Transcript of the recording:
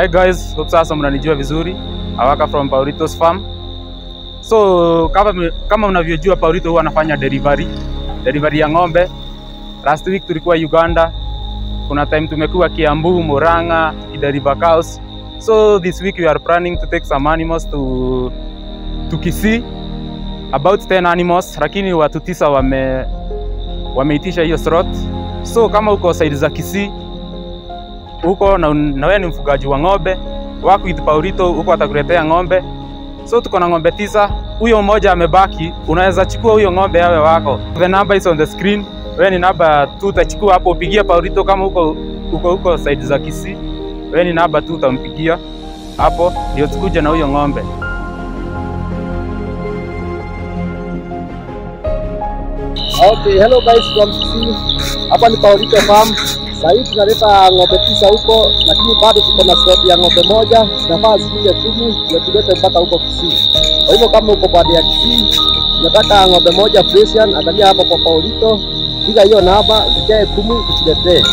Hi guys, hope sasa mnanijua vizuri. Awaka from Paulito's farm. So kama mnavyojua Paulito huwa anafanya delivery ya ng'ombe. Last week tulikuwa Uganda. Kuna time tumekuwa Kiambu, Murang'a, deliver cows. So this week we are planning to take some animals to Kisii. About 10 animals, lakini watu 9 wameitisha hiyo slot. So kama uko side za Kisii huko na wewe ni mfugaji wa ng'ombe, wako with Paulito huko atakuletea ng'ombe. So tuko na ng'ombe 9, huyo mmoja amebaki, unaweza chukua huyo ng'ombe yawe wako. The number is on the screen. Wewe ni namba 2 utachukua hapo, upigia Paulito kama huko side za Kisii. Wewe ni namba 2 utampigia hapo ndio tukuje na huyo ng'ombe. Okay, hello guys from Kisii. Hapa ni Paulito farm. Sasa tunaleta ng'ombe 9 huko, lakini bado tuko na slot ya ng'ombe moja. Tunafaa zikuje 10 ndio tulete mpaka huko Kisii. Kwa hivyo kama uko baada ya Kisii, tunataka ng'ombe moja Fresian, angalia hapa kwa Paulito. Piga hiyo namba, zikae 10 tukuletee.